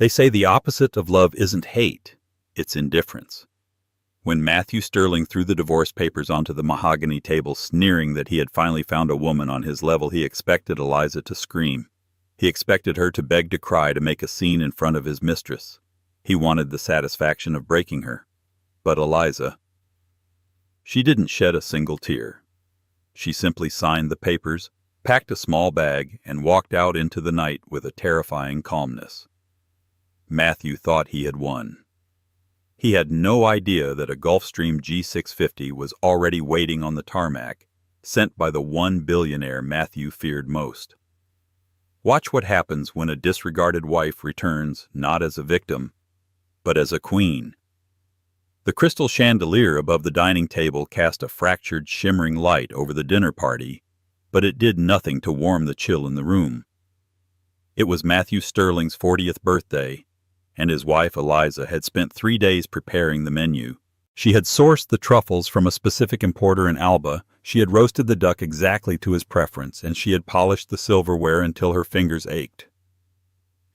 They say the opposite of love isn't hate, it's indifference. When Matthew Sterling threw the divorce papers onto the mahogany table, sneering that he had finally found a woman on his level, he expected Eliza to scream. He expected her to beg to cry, to make a scene in front of his mistress. He wanted the satisfaction of breaking her. But Eliza, she didn't shed a single tear. She simply signed the papers, packed a small bag, and walked out into the night with a terrifying calmness. Matthew thought he had won. He had no idea that a Gulfstream G650 was already waiting on the tarmac, sent by the one billionaire Matthew feared most. Watch what happens when a disregarded wife returns not as a victim, but as a queen. The crystal chandelier above the dining table cast a fractured, shimmering light over the dinner party, but it did nothing to warm the chill in the room. It was Matthew Sterling's 40th birthday, and his wife Eliza had spent 3 days preparing the menu. She had sourced the truffles from a specific importer in Alba, she had roasted the duck exactly to his preference, and she had polished the silverware until her fingers ached.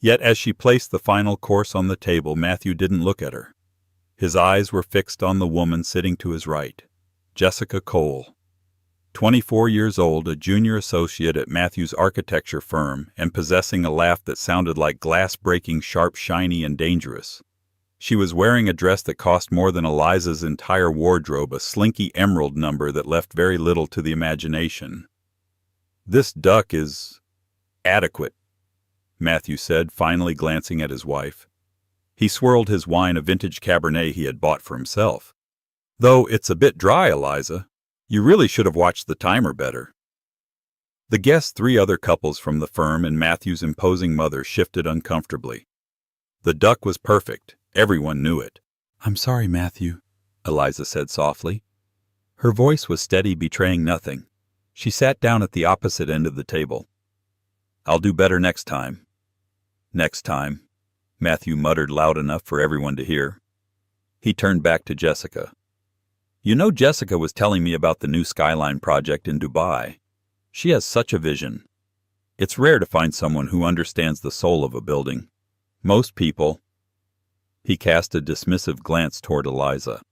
Yet as she placed the final course on the table, Matthew didn't look at her. His eyes were fixed on the woman sitting to his right, Jessica Cole. 24 years old, a junior associate at Matthew's architecture firm, and possessing a laugh that sounded like glass-breaking, sharp, shiny, and dangerous. She was wearing a dress that cost more than Eliza's entire wardrobe, a slinky emerald number that left very little to the imagination. "This duck is adequate," Matthew said, finally glancing at his wife. He swirled his wine, a vintage Cabernet he had bought for himself. "Though it's a bit dry, Eliza. You really should have watched the timer better." The guests, 3 other couples from the firm and Matthew's imposing mother, shifted uncomfortably. The duck was perfect. Everyone knew it. "I'm sorry, Matthew," Eliza said softly. Her voice was steady, betraying nothing. She sat down at the opposite end of the table. "I'll do better next time." "Next time," Matthew muttered loud enough for everyone to hear. He turned back to Jessica. "You know, Jessica was telling me about the new Skyline project in Dubai. She has such a vision. It's rare to find someone who understands the soul of a building. Most people," he cast a dismissive glance toward Eliza,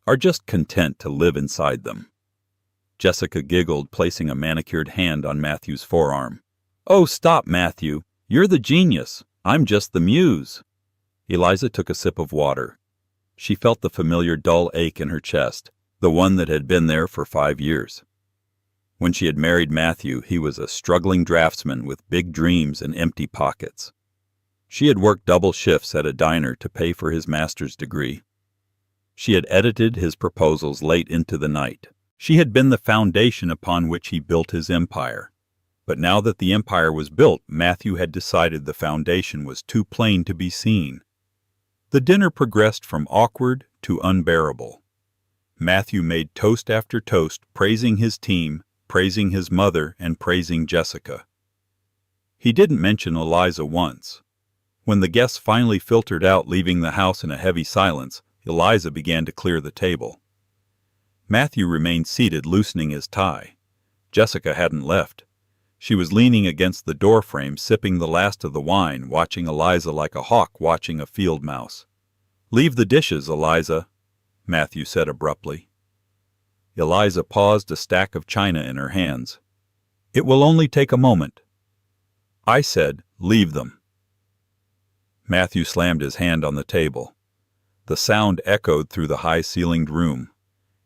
"are just content to live inside them." Jessica giggled, placing a manicured hand on Matthew's forearm. "Oh, stop, Matthew. You're the genius. I'm just the muse." Eliza took a sip of water. She felt the familiar dull ache in her chest, the one that had been there for 5 years. When she had married Matthew, he was a struggling draftsman with big dreams and empty pockets. She had worked double shifts at a diner to pay for his master's degree. She had edited his proposals late into the night. She had been the foundation upon which he built his empire. But now that the empire was built, Matthew had decided the foundation was too plain to be seen. The dinner progressed from awkward to unbearable. Matthew made toast after toast, praising his team, praising his mother, and praising Jessica. He didn't mention Eliza once. When the guests finally filtered out, leaving the house in a heavy silence, Eliza began to clear the table. Matthew remained seated, loosening his tie. Jessica hadn't left. She was leaning against the doorframe, sipping the last of the wine, watching Eliza like a hawk watching a field mouse. "Leave the dishes, Eliza," Matthew said abruptly. Eliza paused, a stack of china in her hands. "It will only take a moment." "I said, leave them." Matthew slammed his hand on the table. The sound echoed through the high-ceilinged room.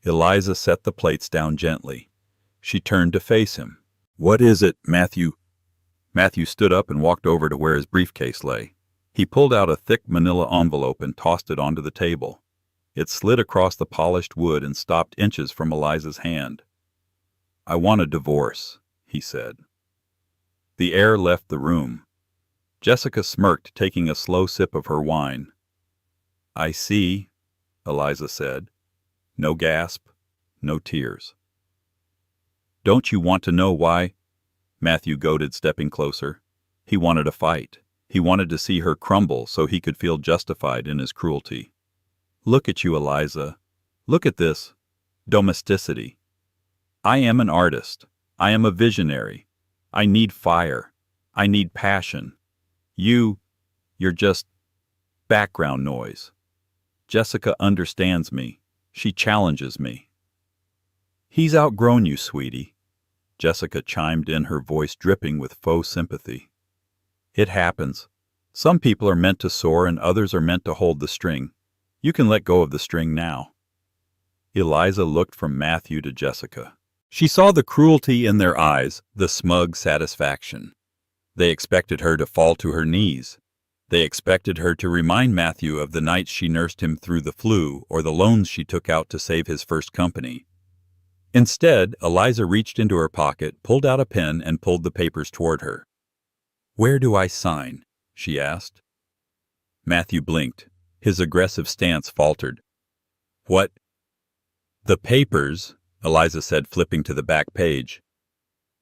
Eliza set the plates down gently. She turned to face him. "What is it, Matthew?" Matthew stood up and walked over to where his briefcase lay. He pulled out a thick manila envelope and tossed it onto the table. It slid across the polished wood and stopped inches from Eliza's hand. "I want a divorce," he said. The air left the room. Jessica smirked, taking a slow sip of her wine. "I see," Eliza said. No gasp, no tears. "Don't you want to know why?" Matthew goaded, stepping closer. He wanted a fight. He wanted to see her crumble so he could feel justified in his cruelty. "Look at you, Eliza. Look at this domesticity. I am an artist. I am a visionary. I need fire. I need passion. You're just Background noise. Jessica understands me. She challenges me. He's outgrown you, sweetie. Jessica chimed in, her voice dripping with faux sympathy. It happens. Some people are meant to soar and others are meant to hold the string. You can let go of the string now. Eliza looked from Matthew to Jessica. She saw the cruelty in their eyes, the smug satisfaction. They expected her to fall to her knees. They expected her to remind Matthew of the nights she nursed him through the flu or the loans she took out to save his first company. Instead, Eliza reached into her pocket, pulled out a pen, and pulled the papers toward her. "Where do I sign?" she asked. Matthew blinked. His aggressive stance faltered. "What?" "The papers," Eliza said, flipping to the back page.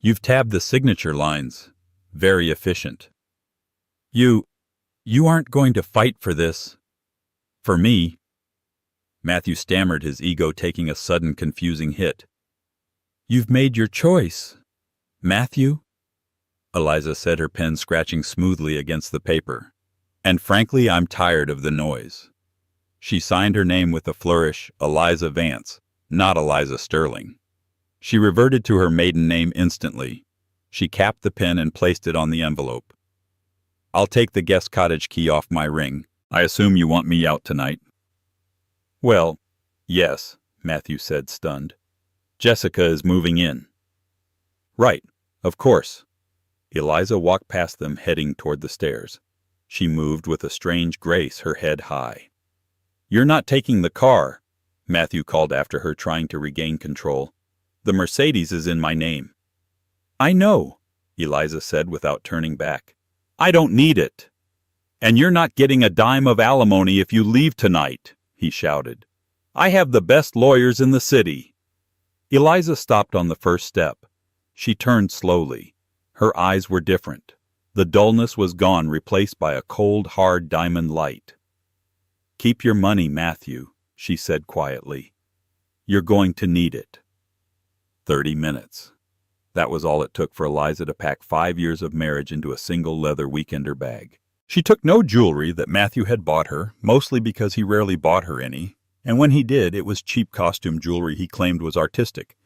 "You've tabbed the signature lines. Very efficient." You aren't going to fight for this?" "For me?" Matthew stammered, his ego taking a sudden confusing hit. "You've made your choice." "Matthew?" Eliza said, her pen scratching smoothly against the paper. "And frankly, I'm tired of the noise." She signed her name with a flourish, Eliza Vance, not Eliza Sterling. She reverted to her maiden name instantly. She capped the pen and placed it on the envelope. "I'll take the guest cottage key off my ring. I assume you want me out tonight." "Well, yes," Matthew said, stunned. "Jessica is moving in." "Right, of course." Eliza walked past them, heading toward the stairs. She moved with a strange grace, her head high. "You're not taking the car," Matthew called after her, trying to regain control. "The Mercedes is in my name." "I know," Eliza said without turning back. "I don't need it." "And you're not getting a dime of alimony if you leave tonight," he shouted. "I have the best lawyers in the city." Eliza stopped on the first step. She turned slowly. Her eyes were different. The dullness was gone, replaced by a cold, hard diamond light. "Keep your money, Matthew," she said quietly. "You're going to need it." 30 minutes. That was all it took for Eliza to pack 5 years of marriage into a single leather weekender bag. She took no jewelry that Matthew had bought her, mostly because he rarely bought her any, and when he did, it was cheap costume jewelry he claimed was artistic.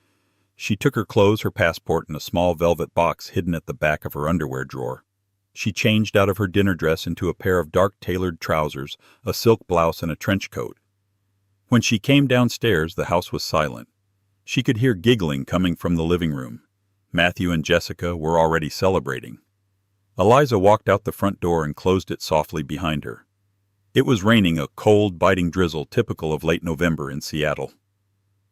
She took her clothes, her passport, in a small velvet box hidden at the back of her underwear drawer. She changed out of her dinner dress into a pair of dark tailored trousers, a silk blouse, and a trench coat. When she came downstairs, the house was silent. She could hear giggling coming from the living room. Matthew and Jessica were already celebrating. Eliza walked out the front door and closed it softly behind her. It was raining, a cold, biting drizzle typical of late November in Seattle.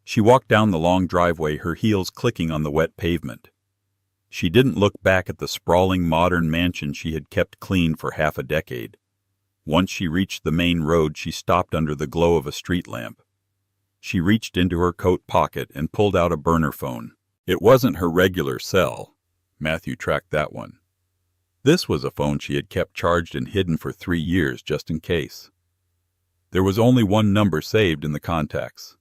She walked down the long driveway, her heels clicking on the wet pavement. She didn't look back at the sprawling modern mansion she had kept clean for half a decade. Once she reached the main road, she stopped under the glow of a street lamp. She reached into her coat pocket and pulled out a burner phone. It wasn't her regular cell. Matthew tracked that one. This was a phone she had kept charged and hidden for 3 years just in case. There was only one number saved in the contacts.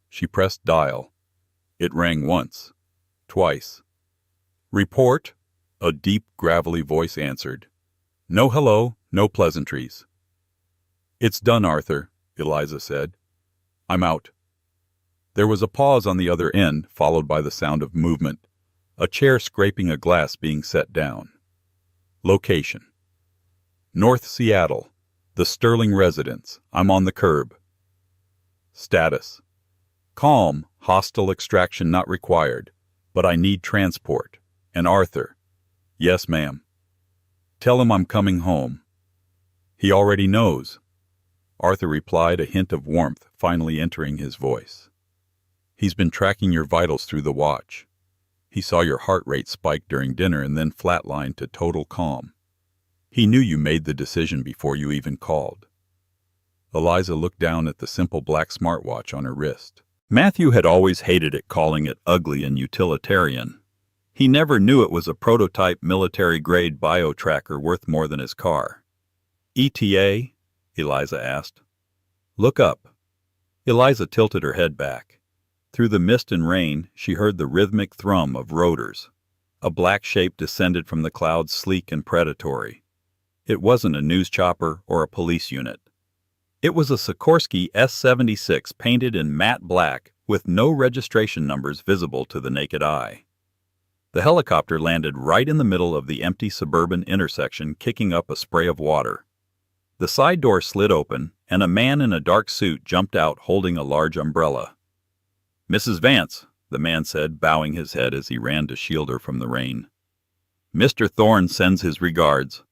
She pressed dial. It rang once, twice. "Report," a deep, gravelly voice answered. "No hello, no pleasantries." "It's done, Arthur," Eliza said. "I'm out." There was a pause on the other end, followed by the sound of movement, a chair scraping a glass being set down. Location: North Seattle, the Sterling residence. I'm on the curb. Status: calm, hostile extraction not required, but I need transport. And Arthur: yes, ma'am. Tell him I'm coming home. He already knows. Arthur replied, a hint of warmth finally entering his voice. He's been tracking your vitals through the watch. He saw your heart rate spike during dinner and then flatline to total calm. He knew you made the decision before you even called. Eliza looked down at the simple black smartwatch on her wrist. Matthew had always hated it, calling it ugly and utilitarian. He never knew it was a prototype military-grade bio-tracker worth more than his car. "ETA?" Eliza asked. "Look up." Eliza tilted her head back. Through the mist and rain, she heard the rhythmic thrum of rotors. A black shape descended from the clouds, sleek and predatory. It wasn't a news chopper or a police unit. It was a Sikorsky S-76 painted in matte black with no registration numbers visible to the naked eye. The helicopter landed right in the middle of the empty suburban intersection, kicking up a spray of water. The side door slid open, and a man in a dark suit jumped out holding a large umbrella. "Mrs. Vance," the man said, bowing his head as he ran to shield her from the rain. "Mr. Thorne sends his regards."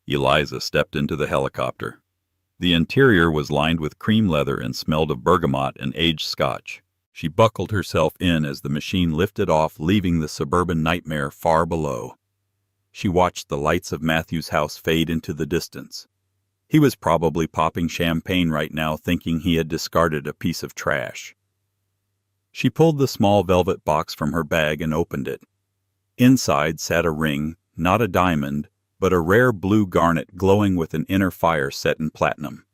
Eliza stepped into the helicopter. The interior was lined with cream leather and smelled of bergamot and aged scotch. She buckled herself in as the machine lifted off, leaving the suburban nightmare far below. She watched the lights of Matthew's house fade into the distance. He was probably popping champagne right now, thinking he had discarded a piece of trash. She pulled the small velvet box from her bag and opened it. Inside sat a ring, not a diamond, but a rare blue garnet glowing with an inner fire set in platinum.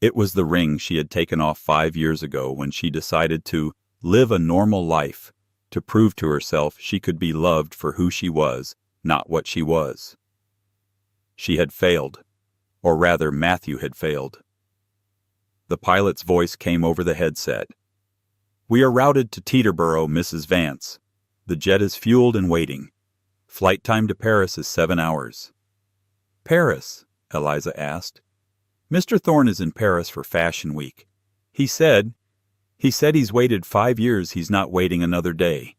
It was the ring she had taken off 5 years ago when she decided to live a normal life, to prove to herself she could be loved for who she was, not what she was. She had failed, or rather Matthew had failed. The pilot's voice came over the headset. "We are routed to Teterboro, Mrs. Vance. The jet is fueled and waiting. Flight time to Paris is 7 hours. "Paris?" Eliza asked. "Mr. Thorne is in Paris for Fashion Week. He said he's waited 5 years. He's not waiting another day."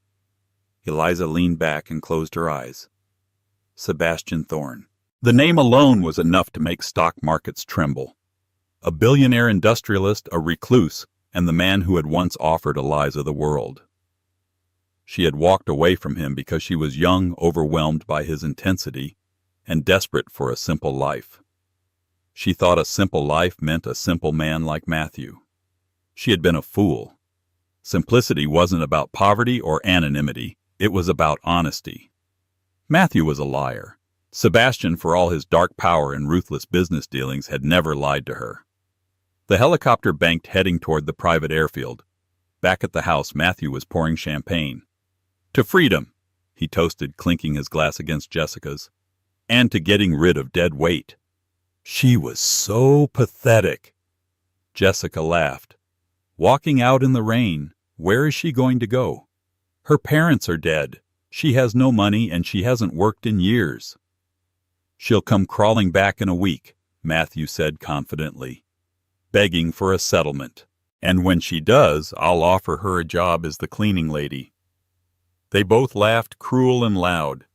Eliza leaned back and closed her eyes. Sebastian Thorne. The name alone was enough to make stock markets tremble. A billionaire industrialist, a recluse, and the man who had once offered Eliza the world. She had walked away from him because she was young, overwhelmed by his intensity, and desperate for a simple life. She thought a simple life meant a simple man like Matthew. She had been a fool. Simplicity wasn't about poverty or anonymity, it was about honesty. Matthew was a liar. Sebastian, for all his dark power and ruthless business dealings, had never lied to her. The helicopter banked, heading toward the private airfield. Back at the house, Matthew was pouring champagne. "To freedom," he toasted, clinking his glass against Jessica's, "and to getting rid of dead weight." She was so pathetic. Jessica laughed. "Walking out in the rain. Where is she going to go? Her parents are dead. She has no money and she hasn't worked in years." "She'll come crawling back in a week," Matthew said confidently, "begging for a settlement. And when she does, I'll offer her a job as the cleaning lady." They both laughed, cruel and loud.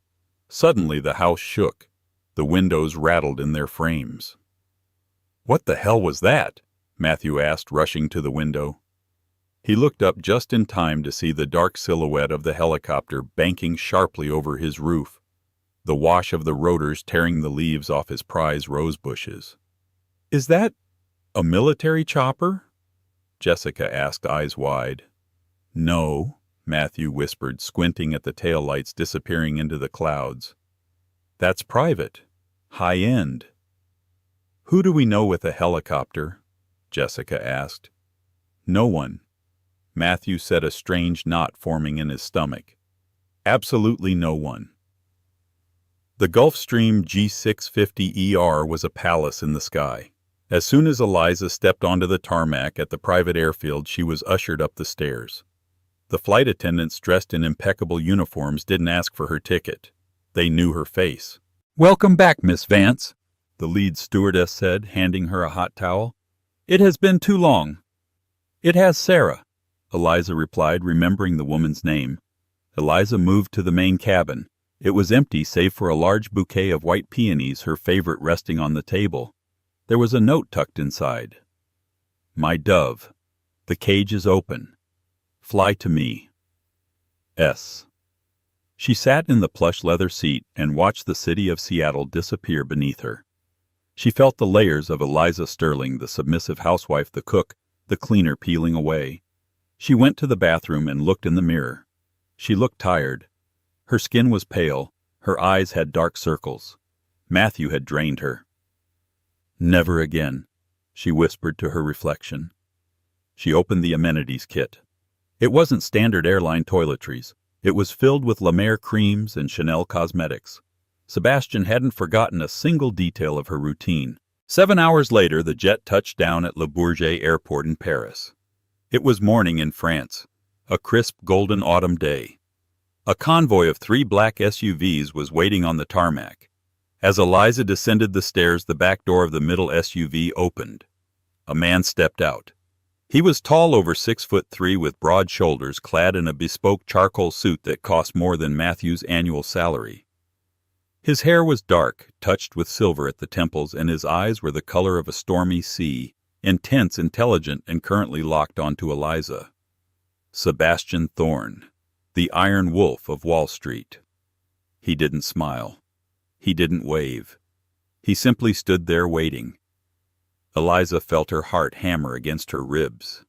Suddenly the house shook. The windows rattled in their frames. "What the hell was that?" Matthew asked, rushing to the window. He looked up just in time to see the dark silhouette of the helicopter banking sharply over his roof, the wash of the rotors tearing the leaves off his prize rose bushes. "Is that a military chopper?" Jessica asked, eyes wide. "No," Matthew whispered, squinting at the taillights disappearing into the clouds. "That's private. High-end." "Who do we know with a helicopter?" Jessica asked. "No one." Matthew said, a strange knot forming in his stomach. "Absolutely no one." The Gulfstream G650ER was a palace in the sky. As soon as Eliza stepped onto the tarmac at the private airfield, she was ushered up the stairs. The flight attendants, dressed in impeccable uniforms, didn't ask for her ticket. They knew her face. "Welcome back, Miss Vance," the lead stewardess said, handing her a hot towel. "It has been too long." "It has, Sarah," Eliza replied, remembering the woman's name. Eliza moved to the main cabin. It was empty save for a large bouquet of white peonies, her favorite, resting on the table. There was a note tucked inside. "My dove, the cage is open. Fly to me. S." She sat in the plush leather seat and watched the city of Seattle disappear beneath her. She felt the layers of Eliza Sterling, the submissive housewife, the cook, the cleaner, peeling away. She went to the bathroom and looked in the mirror. She looked tired. Her skin was pale. Her eyes had dark circles. Matthew had drained her. "Never again," she whispered to her reflection. She opened the amenities kit. It wasn't standard airline toiletries. It was filled with La Mer creams and Chanel cosmetics. Sebastian hadn't forgotten a single detail of her routine. 7 hours later, the jet touched down at Le Bourget Airport in Paris. It was morning in France, a crisp golden autumn day. A convoy of 3 black SUVs was waiting on the tarmac. As Eliza descended the stairs, the back door of the middle SUV opened. A man stepped out. He was tall, over 6'3", with broad shoulders, clad in a bespoke charcoal suit that cost more than Matthew's annual salary. His hair was dark, touched with silver at the temples, and his eyes were the color of a stormy sea, intense, intelligent, and currently locked onto Eliza. Sebastian Thorne, the Iron Wolf of Wall Street. He didn't smile. He didn't wave. He simply stood there waiting. Eliza felt her heart hammer against her ribs.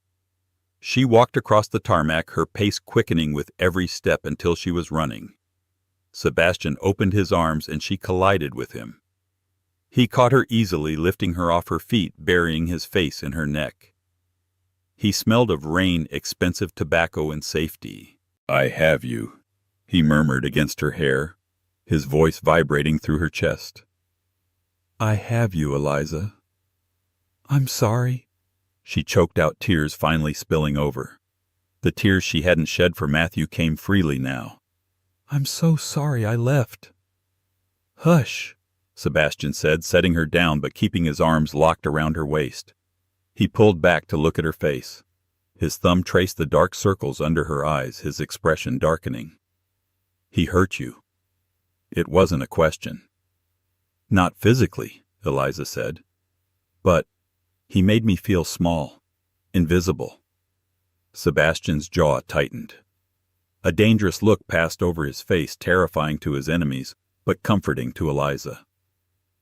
She walked across the tarmac, her pace quickening with every step until she was running. Sebastian opened his arms and she collided with him. He caught her easily, lifting her off her feet, burying his face in her neck. He smelled of rain, expensive tobacco, and safety. "I have you," he murmured against her hair, his voice vibrating through her chest. "I have you, Eliza." "I'm sorry." She choked out, tears finally spilling over. The tears she hadn't shed for Matthew came freely now. "I'm so sorry I left." "Hush," Sebastian said, setting her down but keeping his arms locked around her waist. He pulled back to look at her face. His thumb traced the dark circles under her eyes, his expression darkening. "He hurt you." It wasn't a question. "Not physically," Eliza said. "But he made me feel small, invisible." Sebastian's jaw tightened. A dangerous look passed over his face, terrifying to his enemies, but comforting to Eliza.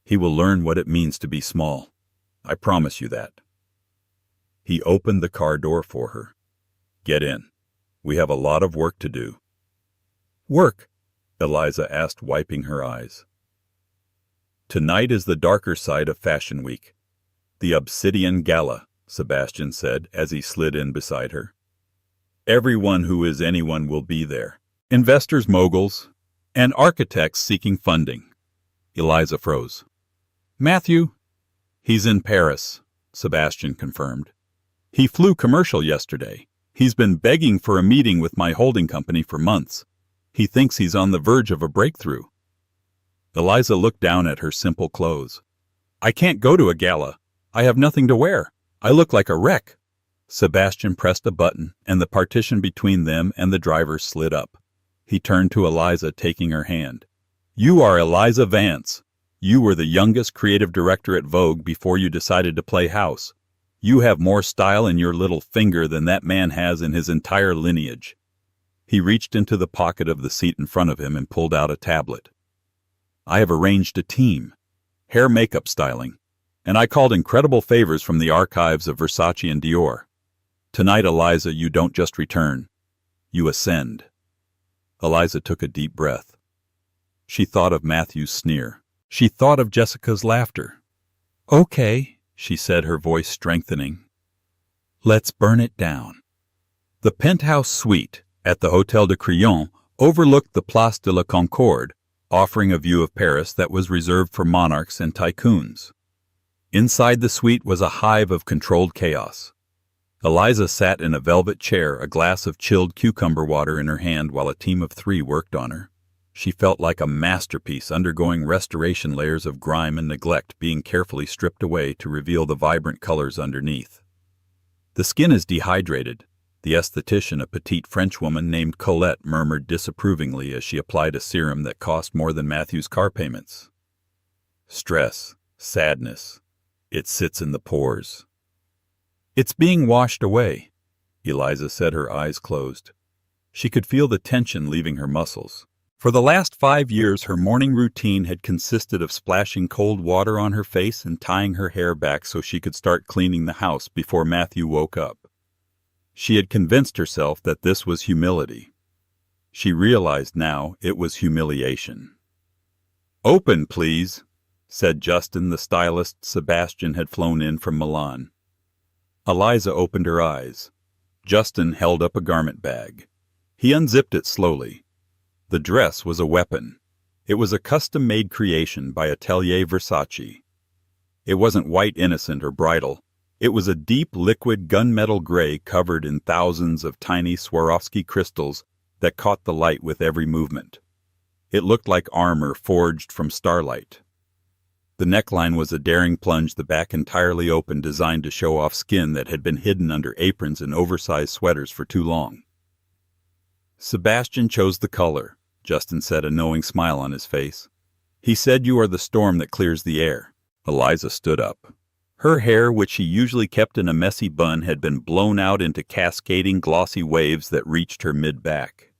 "He will learn what it means to be small. I promise you that." He opened the car door for her. "Get in. We have a lot of work to do." "Work?" Eliza asked, wiping her eyes. "Tonight is the darker side of Fashion Week. The Obsidian Gala," Sebastian said as he slid in beside her. "Everyone who is anyone will be there. Investors, moguls, and architects seeking funding." Eliza froze. "Matthew?" "He's in Paris," Sebastian confirmed. "He flew commercial yesterday. He's been begging for a meeting with my holding company for months. He thinks he's on the verge of a breakthrough." Eliza looked down at her simple clothes. "I can't go to a gala. I have nothing to wear. I look like a wreck." Sebastian pressed a button, and the partition between them and the driver slid up. He turned to Eliza, taking her hand. "You are Eliza Vance. You were the youngest creative director at Vogue before you decided to play house. You have more style in your little finger than that man has in his entire lineage." He reached into the pocket of the seat in front of him and pulled out a tablet. "I have arranged a team. Hair makeup styling. And I called incredible favors from the archives of Versace and Dior. Tonight, Eliza, you don't just return. You ascend." Eliza took a deep breath. She thought of Matthew's sneer. She thought of Jessica's laughter. "Okay," she said, her voice strengthening. "Let's burn it down." The penthouse suite at the Hôtel de Crillon overlooked the Place de la Concorde, offering a view of Paris that was reserved for monarchs and tycoons. Inside the suite was a hive of controlled chaos. Eliza sat in a velvet chair, a glass of chilled cucumber water in her hand while a team of 3 worked on her. She felt like a masterpiece undergoing restoration, layers of grime and neglect being carefully stripped away to reveal the vibrant colors underneath. "The skin is dehydrated," the esthetician, a petite Frenchwoman named Colette, murmured disapprovingly as she applied a serum that cost more than Matthew's car payments. "Stress, sadness, it sits in the pores." "It's being washed away," Eliza said, her eyes closed. She could feel the tension leaving her muscles. For the last 5 years, her morning routine had consisted of splashing cold water on her face and tying her hair back so she could start cleaning the house before Matthew woke up. She had convinced herself that this was humility. She realized now it was humiliation. "Open, please," said Justin, the stylist Sebastian had flown in from Milan. Eliza opened her eyes. Justin held up a garment bag. He unzipped it slowly. The dress was a weapon. It was a custom-made creation by Atelier Versace. It wasn't white innocent or bridal. It was a deep liquid gunmetal gray covered in thousands of tiny Swarovski crystals that caught the light with every movement. It looked like armor forged from starlight. The neckline was a daring plunge, the back entirely open, designed to show off skin that had been hidden under aprons and oversized sweaters for too long. Sebastian chose the color, Justin said, a knowing smile on his face. He said, "You are the storm that clears the air." Eliza stood up. Her hair, which she usually kept in a messy bun, had been blown out into cascading, glossy waves that reached her mid-back.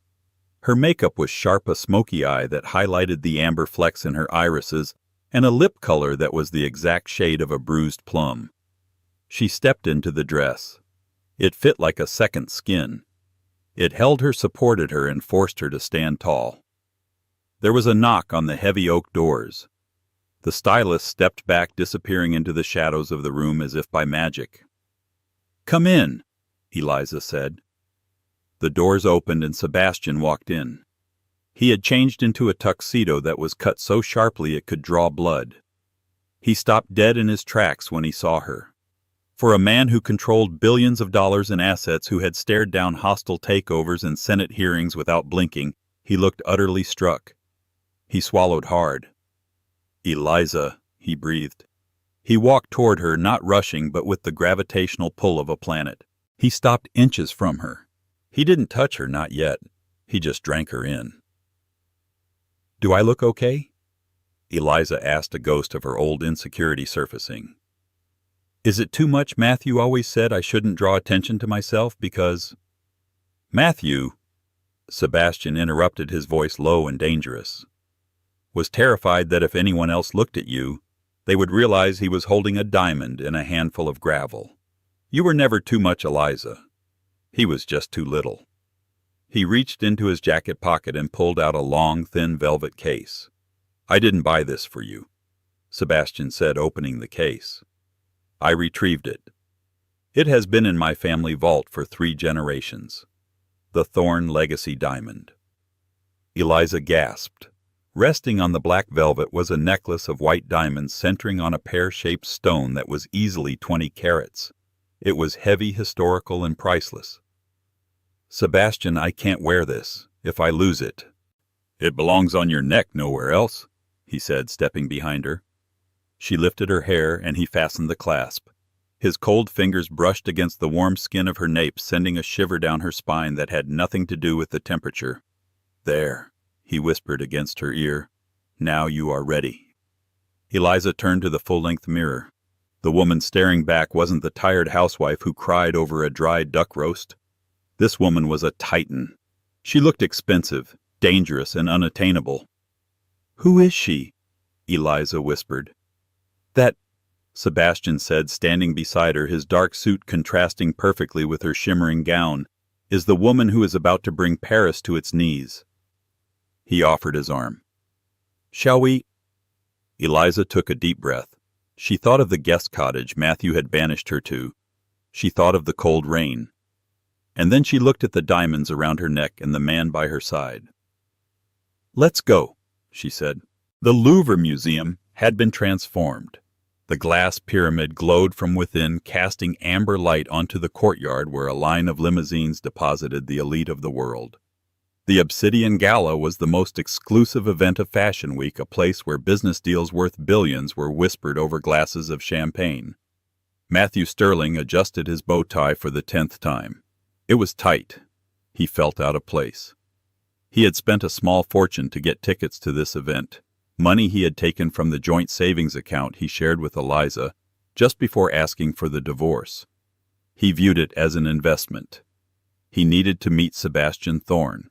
Her makeup was sharp, a smoky eye that highlighted the amber flecks in her irises, and a lip color that was the exact shade of a bruised plum. She stepped into the dress. It fit like a second skin. It held her, supported her, and forced her to stand tall. There was a knock on the heavy oak doors. The stylist stepped back, disappearing into the shadows of the room as if by magic. "Come in," Eliza said. The doors opened and Sebastian walked in. He had changed into a tuxedo that was cut so sharply it could draw blood. He stopped dead in his tracks when he saw her. For a man who controlled billions of dollars in assets, who had stared down hostile takeovers and Senate hearings without blinking, he looked utterly struck. He swallowed hard. "Eliza," he breathed. He walked toward her, not rushing, but with the gravitational pull of a planet. He stopped inches from her. He didn't touch her, not yet. He just drank her in. "Do I look okay?" Eliza asked, a ghost of her old insecurity surfacing. "Is it too much? Matthew always said I shouldn't draw attention to myself because—" "Matthew," Sebastian interrupted, his voice low and dangerous, "was terrified that if anyone else looked at you, they would realize he was holding a diamond in a handful of gravel. You were never too much, Eliza. He was just too little." He reached into his jacket pocket and pulled out a long, thin velvet case. "I didn't buy this for you," Sebastian said, opening the case. "I retrieved it. It has been in my family vault for 3 generations. The Thorn Legacy Diamond." Eliza gasped. Resting on the black velvet was a necklace of white diamonds centering on a pear-shaped stone that was easily 20 carats. It was heavy, historical, and priceless. "Sebastian, I can't wear this. If I lose it—" "It belongs on your neck, nowhere else," he said, stepping behind her. She lifted her hair, and he fastened the clasp. His cold fingers brushed against the warm skin of her nape, sending a shiver down her spine that had nothing to do with the temperature. "There," he whispered against her ear. "Now you are ready." Eliza turned to the full-length mirror. The woman staring back wasn't the tired housewife who cried over a dry duck roast. This woman was a titan. She looked expensive, dangerous, and unattainable. "Who is she?" Eliza whispered. "That," Sebastian said, standing beside her, his dark suit contrasting perfectly with her shimmering gown, "is the woman who is about to bring Paris to its knees." He offered his arm. "Shall we—" Eliza took a deep breath. She thought of the guest cottage Matthew had banished her to. She thought of the cold rain. And then she looked at the diamonds around her neck and the man by her side. "Let's go," she said. The Louvre Museum had been transformed. The glass pyramid glowed from within, casting amber light onto the courtyard where a line of limousines deposited the elite of the world. The Obsidian Gala was the most exclusive event of Fashion Week, a place where business deals worth billions were whispered over glasses of champagne. Matthew Sterling adjusted his bow tie for the 10th time. It was tight. He felt out of place. He had spent a small fortune to get tickets to this event, money he had taken from the joint savings account he shared with Eliza just before asking for the divorce. He viewed it as an investment. He needed to meet Sebastian Thorn.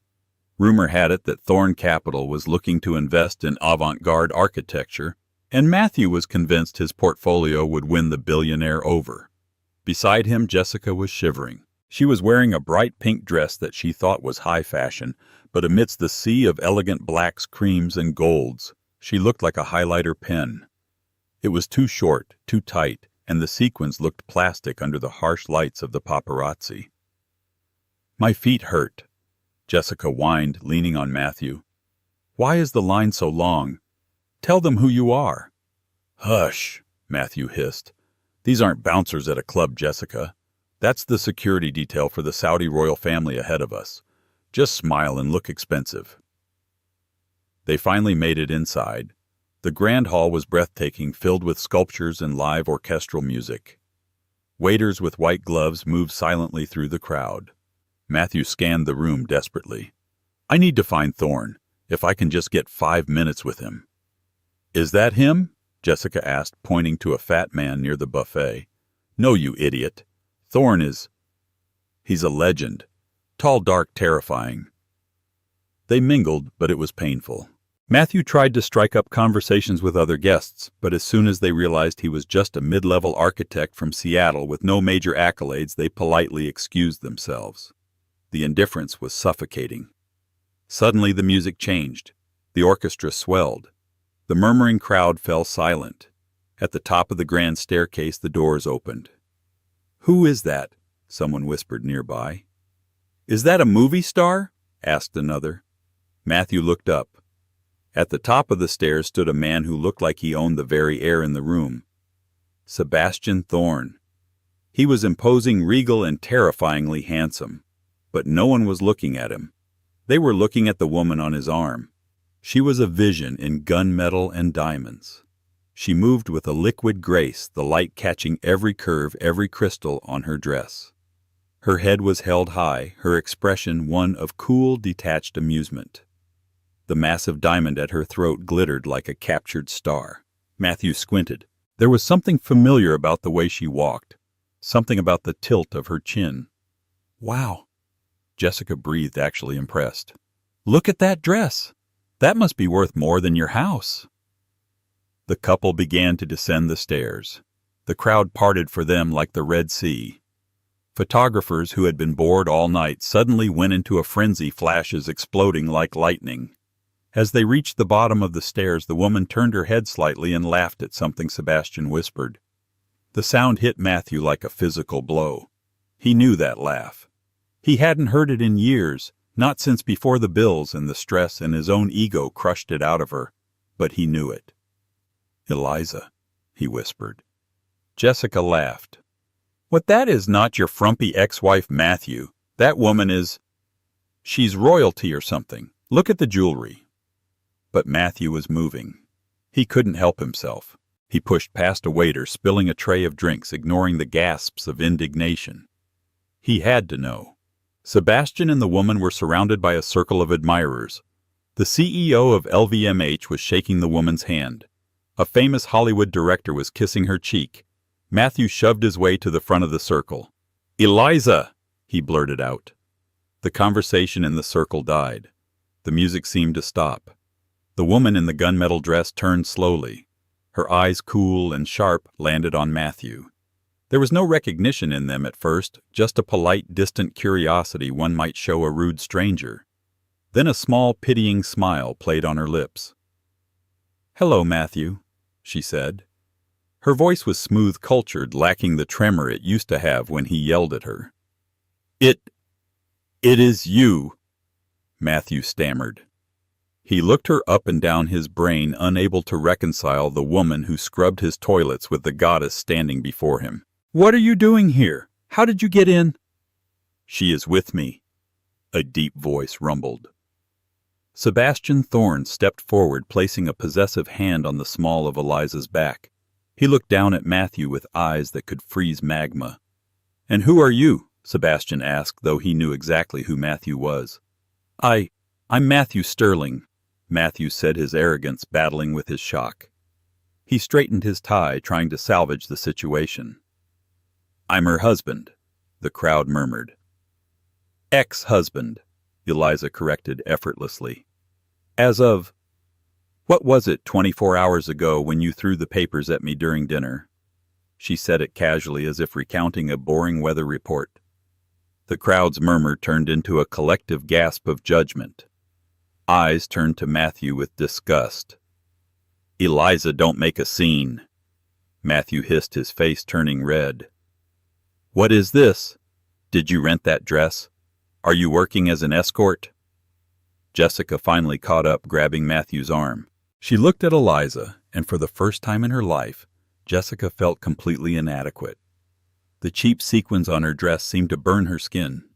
Rumor had it that Thorn Capital was looking to invest in avant-garde architecture, and Matthew was convinced his portfolio would win the billionaire over. Beside him, Jessica was shivering. She was wearing a bright pink dress that she thought was high fashion, but amidst the sea of elegant blacks, creams, and golds, she looked like a highlighter pen. It was too short, too tight, and the sequins looked plastic under the harsh lights of the paparazzi. "My feet hurt," Jessica whined, leaning on Matthew. Why is the line so long? Tell them who you are." "Hush," Matthew hissed. "These aren't bouncers at a club, Jessica. That's the security detail for the Saudi royal family ahead of us. Just smile and look expensive." They finally made it inside. The grand hall was breathtaking, filled with sculptures and live orchestral music. Waiters with white gloves moved silently through the crowd. Matthew scanned the room desperately. "I need to find Thorne, if I can just get 5 minutes with him." "Is that him?" Jessica asked, pointing to a fat man near the buffet. "No, you idiot. Thorne is... he's a legend. Tall, dark, terrifying." They mingled, but it was painful. Matthew tried to strike up conversations with other guests, but as soon as they realized he was just a mid-level architect from Seattle with no major accolades, they politely excused themselves. The indifference was suffocating. Suddenly the music changed. The orchestra swelled. The murmuring crowd fell silent. At the top of the grand staircase, the doors opened. "Who is that?" someone whispered nearby. "Is that a movie star?" asked another. Matthew looked up. At the top of the stairs stood a man who looked like he owned the very air in the room. Sebastian Thorne. He was imposing, regal, and terrifyingly handsome. But no one was looking at him. They were looking at the woman on his arm. She was a vision in gunmetal and diamonds. She moved with a liquid grace, the light catching every curve, every crystal on her dress. Her head was held high, her expression one of cool, detached amusement. The massive diamond at her throat glittered like a captured star. Matthew squinted. There was something familiar about the way she walked, something about the tilt of her chin. "Wow," Jessica breathed, actually impressed. "Look at that dress. That must be worth more than your house." The couple began to descend the stairs. The crowd parted for them like the Red Sea. Photographers who had been bored all night suddenly went into a frenzy, flashes exploding like lightning. As they reached the bottom of the stairs, the woman turned her head slightly and laughed at something Sebastian whispered. The sound hit Matthew like a physical blow. He knew that laugh. He hadn't heard it in years, not since before the bills and the stress and his own ego crushed it out of her, but he knew it. "Eliza," he whispered. Jessica laughed. "What, that is not your frumpy ex-wife, Matthew. That woman is... she's royalty or something. Look at the jewelry." But Matthew was moving. He couldn't help himself. He pushed past a waiter, spilling a tray of drinks, ignoring the gasps of indignation. He had to know. Sebastian and the woman were surrounded by a circle of admirers. The CEO of LVMH was shaking the woman's hand. A famous Hollywood director was kissing her cheek. Matthew shoved his way to the front of the circle. "Eliza!" he blurted out. The conversation in the circle died. The music seemed to stop. The woman in the gunmetal dress turned slowly. Her eyes, cool and sharp, landed on Matthew. There was no recognition in them at first, just a polite, distant curiosity one might show a rude stranger. Then a small, pitying smile played on her lips. "Hello, Matthew," she said. Her voice was smooth, cultured, lacking the tremor it used to have when he yelled at her. It is you," Matthew stammered. He looked her up and down his brain, unable to reconcile the woman who scrubbed his toilets with the goddess standing before him. "What are you doing here? How did you get in?" "She is with me," a deep voice rumbled. Sebastian Thorne stepped forward, placing a possessive hand on the small of Eliza's back. He looked down at Matthew with eyes that could freeze magma. "And who are you?" Sebastian asked, though he knew exactly who Matthew was. I'm Matthew Sterling," Matthew said, his arrogance battling with his shock. He straightened his tie, trying to salvage the situation. "I'm her husband," the crowd murmured. "Ex-husband," Eliza corrected effortlessly. "As of... what was it 24 hours ago when you threw the papers at me during dinner?" She said it casually, as if recounting a boring weather report. The crowd's murmur turned into a collective gasp of judgment. Eyes turned to Matthew with disgust. "Eliza, don't make a scene," Matthew hissed, his face turning red. "What is this? Did you rent that dress? Are you working as an escort?" Jessica finally caught up, grabbing Matthew's arm. She looked at Eliza, and for the first time in her life, Jessica felt completely inadequate. The cheap sequins on her dress seemed to burn her skin.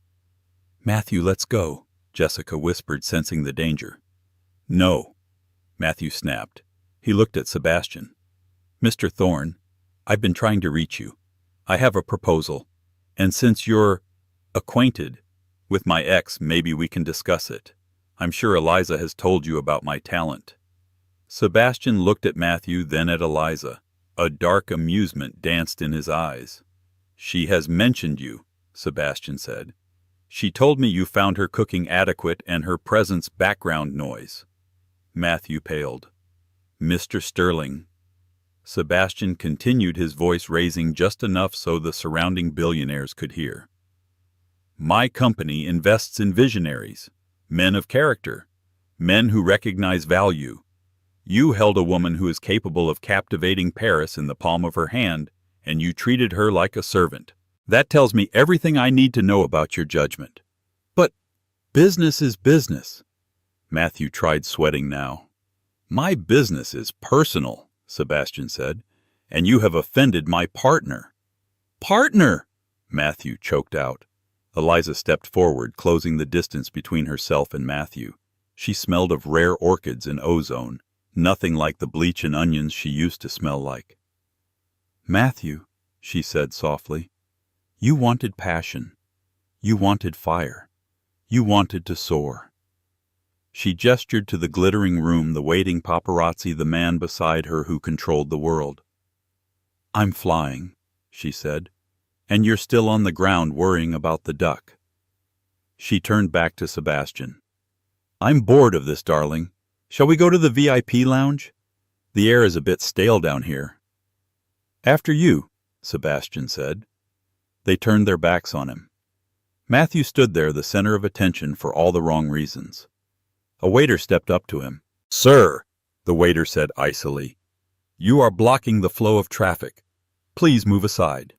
"Matthew, let's go," Jessica whispered, sensing the danger. "No," Matthew snapped. He looked at Sebastian. "Mr. Thorne, I've been trying to reach you. I have a proposal, and since you're acquainted with my ex, maybe we can discuss it. I'm sure Eliza has told you about my talent." Sebastian looked at Matthew, then at Eliza. A dark amusement danced in his eyes. "She has mentioned you," Sebastian said. "She told me you found her cooking adequate and her presence background noise." Matthew paled. "Mr. Sterling." Sebastian continued, his voice raising just enough so the surrounding billionaires could hear. "My company invests in visionaries, men of character, men who recognize value. You held a woman who is capable of captivating Paris in the palm of her hand, and you treated her like a servant. That tells me everything I need to know about your judgment. But business is business." Matthew tried sweating now. "My business is personal," Sebastian said, "and you have offended my partner." "Partner!" Matthew choked out. Eliza stepped forward, closing the distance between herself and Matthew. She smelled of rare orchids and ozone, nothing like the bleach and onions she used to smell like. "Matthew," she said softly, "you wanted passion. You wanted fire. You wanted to soar." She gestured to the glittering room, the waiting paparazzi, the man beside her who controlled the world. "I'm flying," she said, "and you're still on the ground worrying about the duck." She turned back to Sebastian. "I'm bored of this, darling. Shall we go to the VIP lounge? The air is a bit stale down here." "After you," Sebastian said. They turned their backs on him. Matthew stood there, the center of attention for all the wrong reasons. A waiter stepped up to him. "Sir," the waiter said icily, "you are blocking the flow of traffic. Please move aside."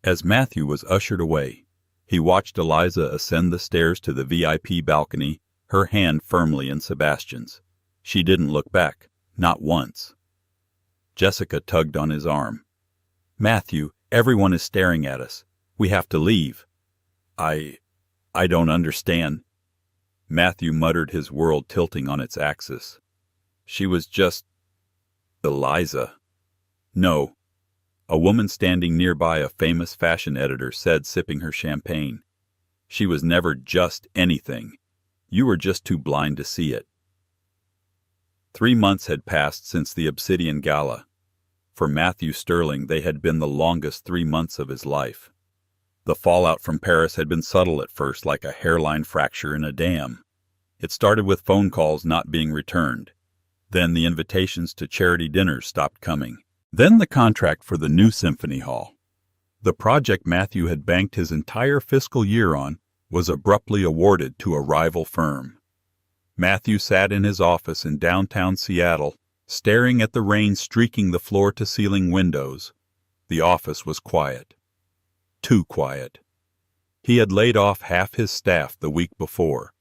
As Matthew was ushered away, he watched Eliza ascend the stairs to the VIP balcony, her hand firmly in Sebastian's. She didn't look back, not once. Jessica tugged on his arm. "Matthew, everyone is staring at us. We have to leave." I don't understand." Matthew muttered, his world tilting on its axis. "She was just Eliza." "No." A woman standing nearby, a famous fashion editor, said, sipping her champagne. "She was never just anything. You were just too blind to see it." 3 months had passed since the Obsidian Gala. For Matthew Sterling, they had been the longest 3 months of his life. The fallout from Paris had been subtle at first, like a hairline fracture in a dam. It started with phone calls not being returned. Then the invitations to charity dinners stopped coming. Then the contract for the new symphony hall. The project Matthew had banked his entire fiscal year on was abruptly awarded to a rival firm. Matthew sat in his office in downtown Seattle, staring at the rain streaking the floor-to-ceiling windows. The office was quiet. Too quiet. He had laid off half his staff the week before.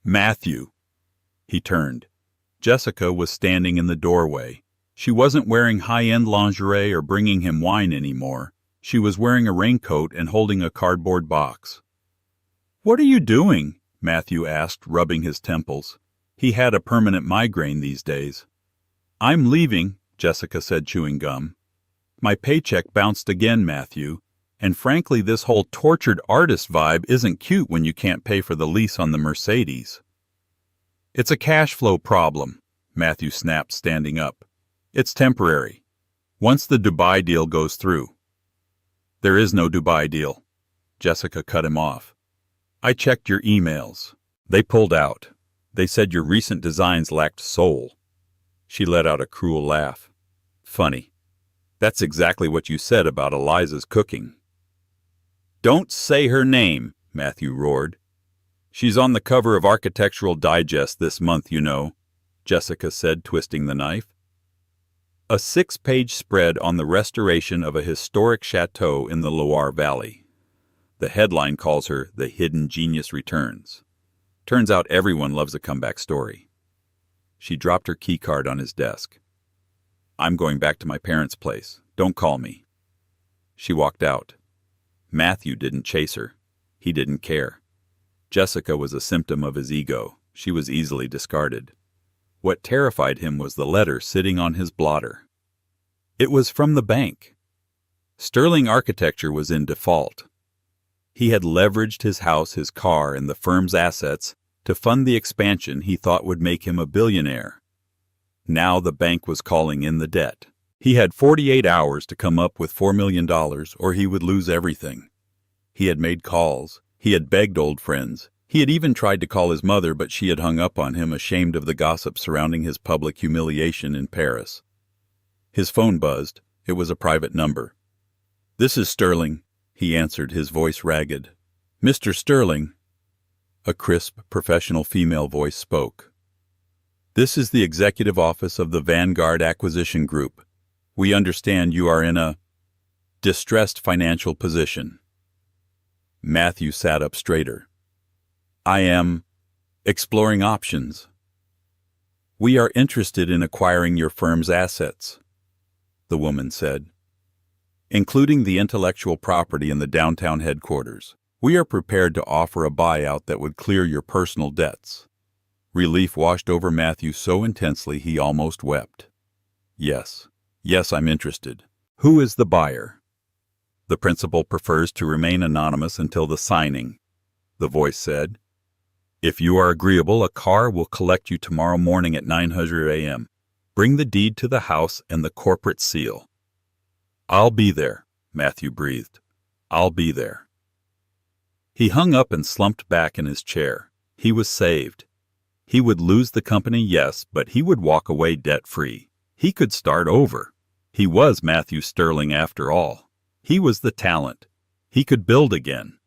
"Matthew!" He turned. Jessica was standing in the doorway. She wasn't wearing high-end lingerie or bringing him wine anymore. She was wearing a raincoat and holding a cardboard box. "What are you doing?" Matthew asked, rubbing his temples. He had a permanent migraine these days. "I'm leaving," Jessica said, chewing gum. "My paycheck bounced again, Matthew. And frankly, this whole tortured artist vibe isn't cute when you can't pay for the lease on the Mercedes." "It's a cash flow problem," Matthew snapped, standing up. "It's temporary. Once the Dubai deal goes through." "There is no Dubai deal." Jessica cut him off. "I checked your emails. They pulled out. They said your recent designs lacked soul." She let out a cruel laugh. "Funny. That's exactly what you said about Eliza's cooking." "Don't say her name," Matthew roared. "She's on the cover of Architectural Digest this month, you know," Jessica said, twisting the knife. A 6-page spread on the restoration of a historic chateau in the Loire Valley. The headline calls her "The Hidden Genius Returns." Turns out everyone loves a comeback story. She dropped her keycard on his desk. I'm going back to my parents' place. Don't call me. She walked out. Matthew didn't chase her. He didn't care. Jessica was a symptom of his ego. She was easily discarded. What terrified him was the letter sitting on his blotter. It was from the bank. Sterling Architecture was in default. He had leveraged his house, his car, and the firm's assets to fund the expansion he thought would make him a billionaire. Now the bank was calling in the debt. He had 48 hours to come up with $4 million or he would lose everything. He had made calls. He had begged old friends. He had even tried to call his mother, but she had hung up on him, ashamed of the gossip surrounding his public humiliation in Paris. His phone buzzed. It was a private number. "This is Sterling," he answered, his voice ragged. "Mr. Sterling." A crisp, professional female voice spoke. "This is the executive office of the Vanguard Acquisition Group. We understand you are in a distressed financial position." Matthew sat up straighter. "I am exploring options." "We are interested in acquiring your firm's assets," the woman said, "including the intellectual property in the downtown headquarters. We are prepared to offer a buyout that would clear your personal debts." Relief washed over Matthew so intensely he almost wept. Yes, I'm interested. Who is the buyer?" "The principal prefers to remain anonymous until the signing," the voice said. "If you are agreeable, a car will collect you tomorrow morning at 900 a.m. Bring the deed to the house and the corporate seal." "I'll be there," Matthew breathed. "I'll be there." He hung up and slumped back in his chair. He was saved. He would lose the company, yes, but he would walk away debt-free. He could start over. He was Matthew Sterling after all. He was the talent. He could build again.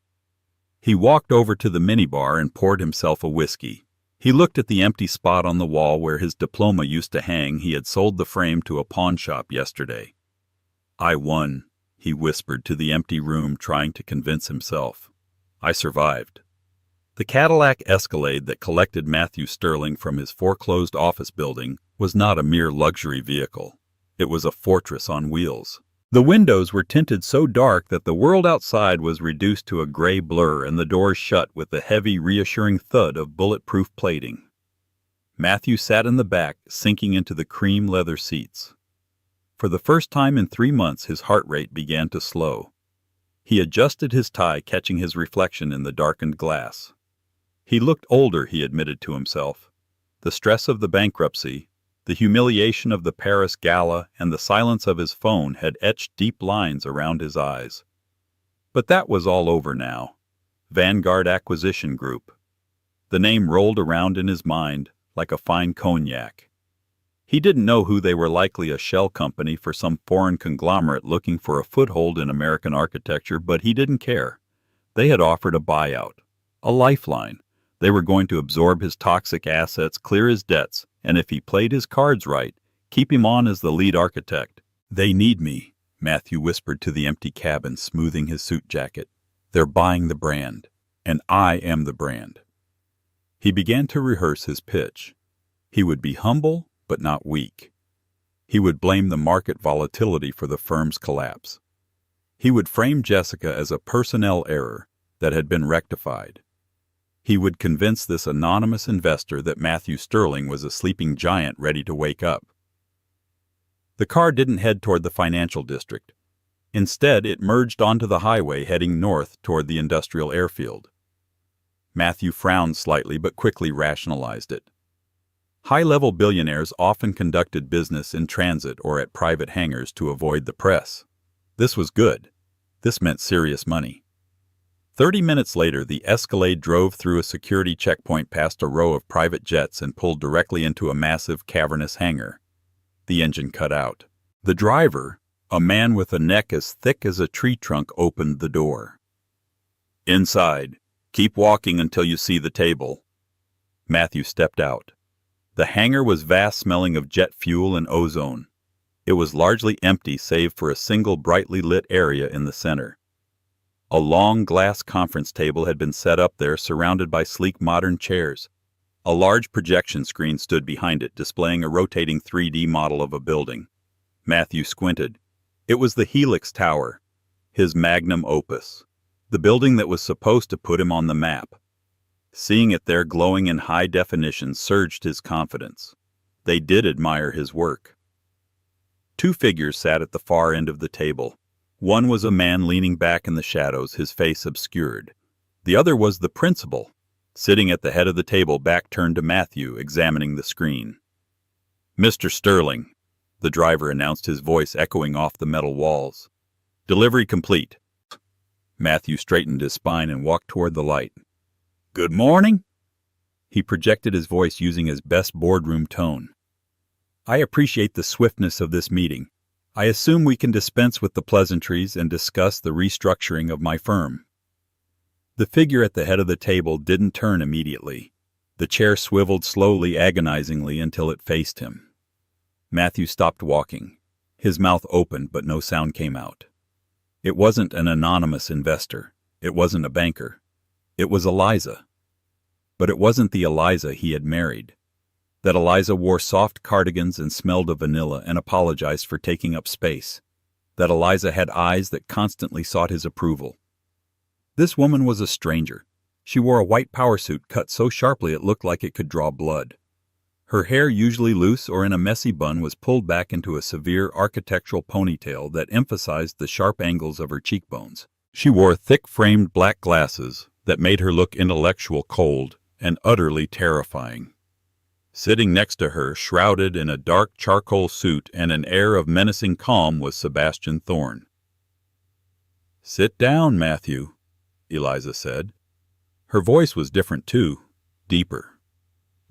He walked over to the minibar and poured himself a whiskey. He looked at the empty spot on the wall where his diploma used to hang. He had sold the frame to a pawn shop yesterday. "I won," he whispered to the empty room, trying to convince himself. "I survived." The Cadillac Escalade that collected Matthew Sterling from his foreclosed office building was not a mere luxury vehicle. It was a fortress on wheels. The windows were tinted so dark that the world outside was reduced to a gray blur, and the doors shut with the heavy, reassuring thud of bulletproof plating. Matthew sat in the back, sinking into the cream leather seats. For the first time in 3 months, his heart rate began to slow. He adjusted his tie, catching his reflection in the darkened glass. He looked older, he admitted to himself. The stress of the bankruptcy, the humiliation of the Paris gala, and the silence of his phone had etched deep lines around his eyes. But that was all over now. Vanguard Acquisition Group. The name rolled around in his mind like a fine cognac. He didn't know who they were, likely a shell company for some foreign conglomerate looking for a foothold in American architecture, but he didn't care. They had offered a buyout, a lifeline. They were going to absorb his toxic assets, clear his debts, and if he played his cards right, keep him on as the lead architect. "They need me," Matthew whispered to the empty cabin, smoothing his suit jacket. "They're buying the brand, and I am the brand." He began to rehearse his pitch. He would be humble, but not weak. He would blame the market volatility for the firm's collapse. He would frame Jessica as a personnel error that had been rectified. He would convince this anonymous investor that Matthew Sterling was a sleeping giant ready to wake up. The car didn't head toward the financial district. Instead, it merged onto the highway heading north toward the industrial airfield. Matthew frowned slightly but quickly rationalized it. High-level billionaires often conducted business in transit or at private hangars to avoid the press. This was good. This meant serious money. 30 minutes later, the Escalade drove through a security checkpoint past a row of private jets and pulled directly into a massive, cavernous hangar. The engine cut out. The driver, a man with a neck as thick as a tree trunk, opened the door. "Inside. Keep walking until you see the table." Matthew stepped out. The hangar was vast, smelling of jet fuel and ozone. It was largely empty save for a single brightly lit area in the center. A long glass conference table had been set up there, surrounded by sleek modern chairs. A large projection screen stood behind it, displaying a rotating 3D model of a building. Matthew squinted. It was the Helix Tower, his magnum opus, the building that was supposed to put him on the map. Seeing it there glowing in high definition surged his confidence. They did admire his work. Two figures sat at the far end of the table. One was a man leaning back in the shadows, his face obscured. The other was the principal, sitting at the head of the table, back turned to Matthew, examining the screen. "Mr. Sterling," the driver announced, his voice echoing off the metal walls. "Delivery complete." Matthew straightened his spine and walked toward the light. "Good morning." He projected his voice using his best boardroom tone. "I appreciate the swiftness of this meeting. I assume we can dispense with the pleasantries and discuss the restructuring of my firm." The figure at the head of the table didn't turn immediately. The chair swiveled slowly, agonizingly, until it faced him. Matthew stopped walking. His mouth opened, but no sound came out. It wasn't an anonymous investor. It wasn't a banker. It was Eliza. But it wasn't the Eliza he had married. That Eliza wore soft cardigans and smelled of vanilla and apologized for taking up space. That Eliza had eyes that constantly sought his approval. This woman was a stranger. She wore a white power suit cut so sharply it looked like it could draw blood. Her hair, usually loose or in a messy bun, was pulled back into a severe architectural ponytail that emphasized the sharp angles of her cheekbones. She wore thick-framed black glasses that made her look intellectual, cold, and utterly terrifying. Sitting next to her, shrouded in a dark charcoal suit and an air of menacing calm, was Sebastian Thorne. "Sit down, Matthew," Eliza said. Her voice was different too, deeper.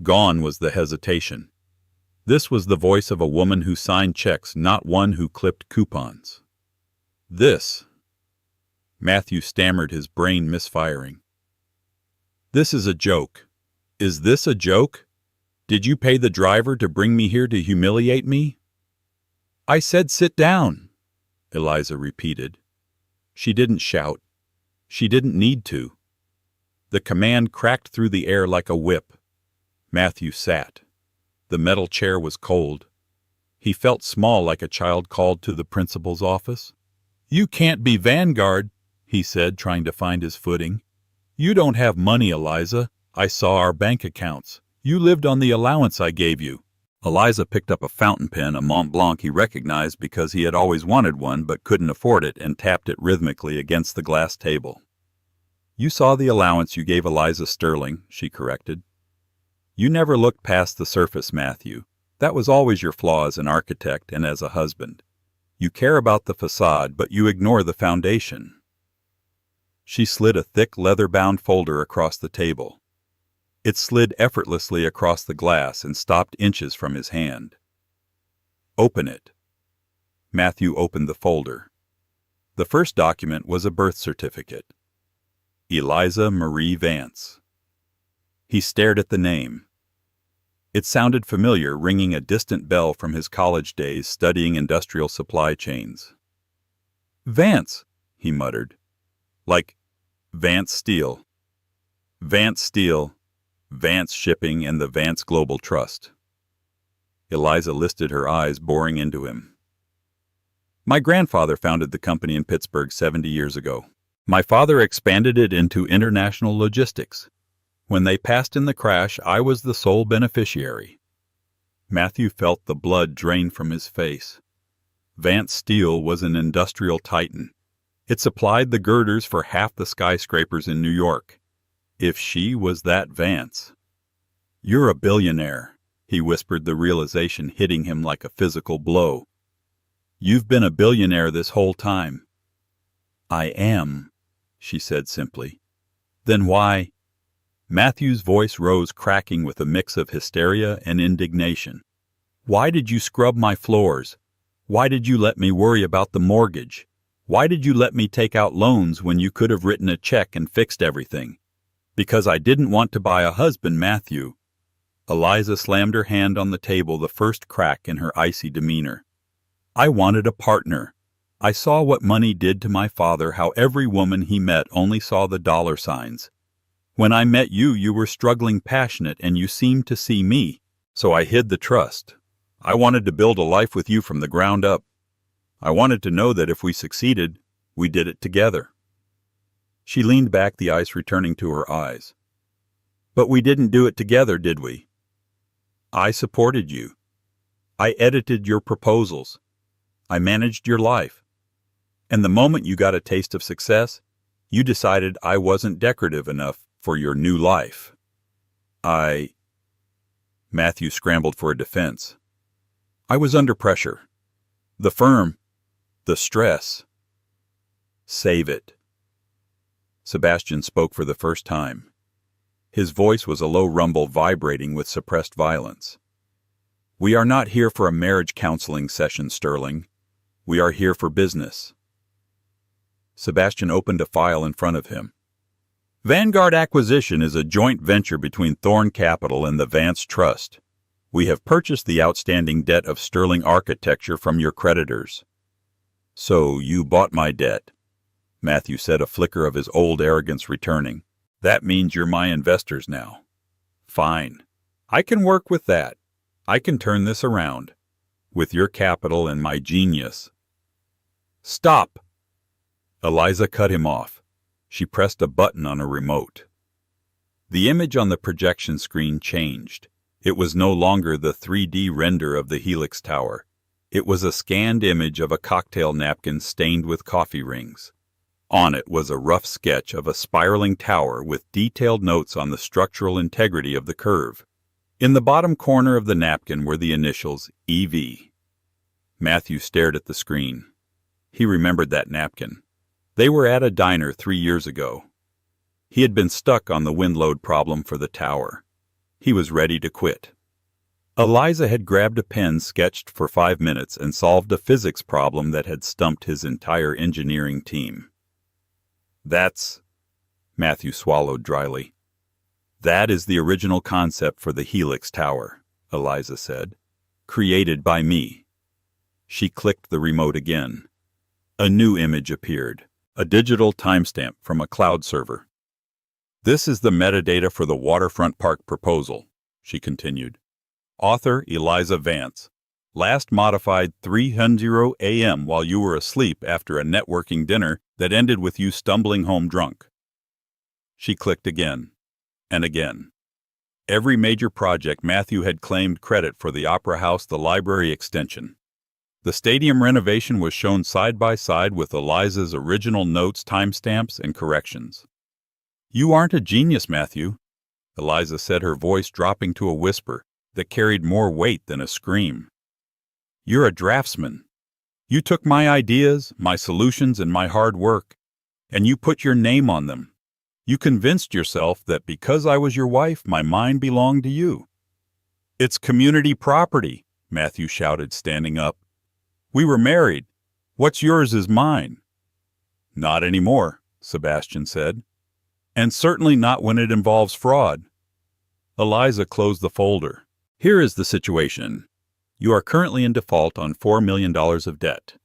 Gone was the hesitation. This was the voice of a woman who signed checks, not one who clipped coupons. Matthew stammered, his brain misfiring. "This is a joke. Is this a joke? Did you pay the driver to bring me here to humiliate me?" "I said sit down," Eliza repeated. She didn't shout. She didn't need to. The command cracked through the air like a whip. Matthew sat. The metal chair was cold. He felt small, like a child called to the principal's office. "You can't be Vanguard," he said, trying to find his footing. "You don't have money, Eliza. I saw our bank accounts. You lived on the allowance I gave you." Eliza picked up a fountain pen, a Mont Blanc he recognized because he had always wanted one but couldn't afford it, and tapped it rhythmically against the glass table. "You saw the allowance you gave Eliza Sterling," she corrected. "You never looked past the surface, Matthew. That was always your flaw as an architect and as a husband. You care about the facade, but you ignore the foundation." She slid a thick leather-bound folder across the table. It slid effortlessly across the glass and stopped inches from his hand. "Open it." Matthew opened the folder. The first document was a birth certificate. Eliza Marie Vance. He stared at the name. It sounded familiar, ringing a distant bell from his college days studying industrial supply chains. "Vance," he muttered. "Like Vance Steel. Vance Steel, Vance Shipping, and the Vance Global Trust." Eliza listed her eyes, boring into him. "My grandfather founded the company in Pittsburgh 70 years ago. My father expanded it into international logistics. When they passed in the crash, I was the sole beneficiary." Matthew felt the blood drain from his face. Vance Steel was an industrial titan. It supplied the girders for half the skyscrapers in New York. If she was that Vance. "You're a billionaire," he whispered, the realization hitting him like a physical blow. "You've been a billionaire this whole time." "I am," she said simply. "Then why—" Matthew's voice rose, cracking with a mix of hysteria and indignation. "Why did you scrub my floors? Why did you let me worry about the mortgage? Why did you let me take out loans when you could have written a check and fixed everything? Because I didn't want to buy a husband, Matthew." Eliza slammed her hand on the table, the first crack in her icy demeanor. "I wanted a partner. I saw what money did to my father, how every woman he met only saw the dollar signs. When I met you, you were struggling passionate and you seemed to see me, so I hid the trust. I wanted to build a life with you from the ground up. I wanted to know that if we succeeded, we did it together. She leaned back, the ice returning to her eyes. But we didn't do it together, did we? I supported you. I edited your proposals. I managed your life. And the moment you got a taste of success, you decided I wasn't decorative enough for your new life. Matthew scrambled for a defense. I was under pressure. The firm, the stress. Save it. Sebastian spoke for the first time. His voice was a low rumble vibrating with suppressed violence. We are not here for a marriage counseling session, Sterling. We are here for business. Sebastian opened a file in front of him. Vanguard Acquisition is a joint venture between Thorn Capital and the Vance Trust. We have purchased the outstanding debt of Sterling Architecture from your creditors. So you bought my debt, Matthew said, a flicker of his old arrogance returning. That means you're my investors now. Fine. I can work with that. I can turn this around. With your capital and my genius. Stop! Eliza cut him off. She pressed a button on a remote. The image on the projection screen changed. It was no longer the 3D render of the Helix Tower. It was a scanned image of a cocktail napkin stained with coffee rings. On it was a rough sketch of a spiraling tower with detailed notes on the structural integrity of the curve. In the bottom corner of the napkin were the initials EV. Matthew stared at the screen. He remembered that napkin. They were at a diner 3 years ago. He had been stuck on the wind load problem for the tower. He was ready to quit. Eliza had grabbed a pen, sketched for 5 minutes, and solved a physics problem that had stumped his entire engineering team. Matthew swallowed dryly. That is the original concept for the Helix Tower, Eliza said. Created by me. She clicked the remote again. A new image appeared. A digital timestamp from a cloud server. This is the metadata for the waterfront park proposal, she continued. Author Eliza Vance. Last modified 3:00 a.m. while you were asleep after a networking dinner that ended with you stumbling home drunk. She clicked again, and again. Every major project Matthew had claimed credit for: the Opera House, the library extension. The stadium renovation was shown side by side with Eliza's original notes, timestamps, and corrections. You aren't a genius, Matthew, Eliza said, her voice dropping to a whisper that carried more weight than a scream. You're a draftsman. You took my ideas, my solutions, and my hard work, and you put your name on them. You convinced yourself that because I was your wife, my mind belonged to you. It's community property, Matthew shouted, standing up. We were married. What's yours is mine. Not anymore, Sebastian said. And certainly not when it involves fraud. Eliza closed the folder. Here is the situation. You are currently in default on $4 million of debt.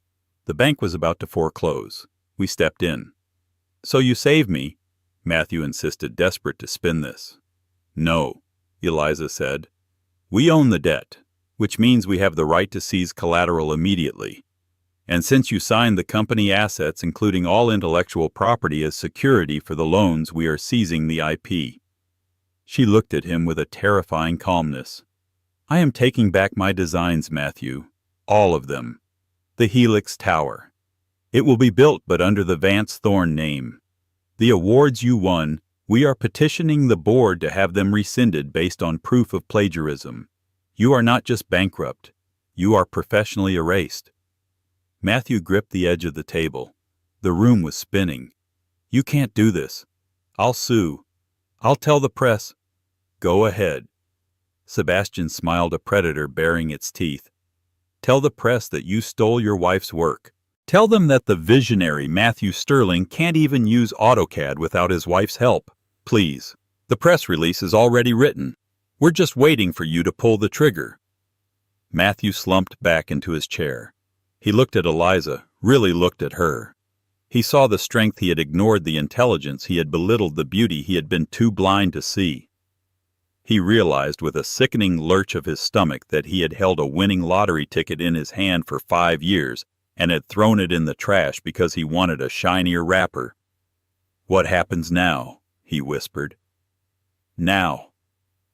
The bank was about to foreclose. We stepped in. So you save me, Matthew insisted, desperate to spin this. No, Eliza said. We own the debt, which means we have the right to seize collateral immediately. And since you signed the company assets, including all intellectual property, as security for the loans, we are seizing the IP. She looked at him with a terrifying calmness. I am taking back my designs, Matthew. All of them. The Helix Tower. It will be built, but under the Vance Thorn name. The awards you won, we are petitioning the board to have them rescinded based on proof of plagiarism. You are not just bankrupt. You are professionally erased. Matthew gripped the edge of the table. The room was spinning. You can't do this. I'll sue. I'll tell the press. Go ahead. Sebastian smiled, a predator baring its teeth. Tell the press that you stole your wife's work. Tell them that the visionary Matthew Sterling can't even use AutoCAD without his wife's help. Please. The press release is already written. We're just waiting for you to pull the trigger. Matthew slumped back into his chair. He looked at Eliza, really looked at her. He saw the strength he had ignored, the intelligence he had belittled, the beauty he had been too blind to see. He realized with a sickening lurch of his stomach that he had held a winning lottery ticket in his hand for 5 years and had thrown it in the trash because he wanted a shinier wrapper. "What happens now?" he whispered. "Now,"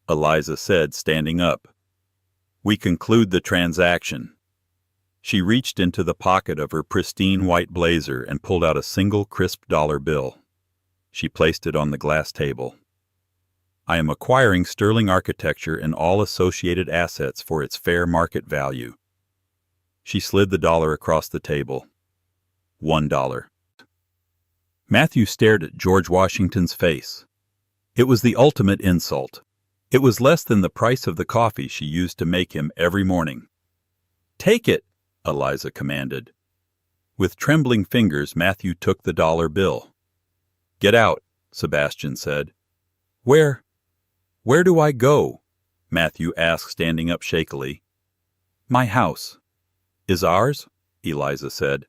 Eliza said, standing up. "We conclude the transaction." She reached into the pocket of her pristine white blazer and pulled out a single crisp dollar bill. She placed it on the glass table. "I am acquiring Sterling Architecture and all associated assets for its fair market value." She slid the dollar across the table. $1. Matthew stared at George Washington's face. It was the ultimate insult. It was less than the price of the coffee she used to make him every morning. "Take it," Eliza commanded. With trembling fingers, Matthew took the dollar bill. "Get out," Sebastian said. Where do I go?" Matthew asked, standing up shakily. "My house." "Is ours?" Eliza said.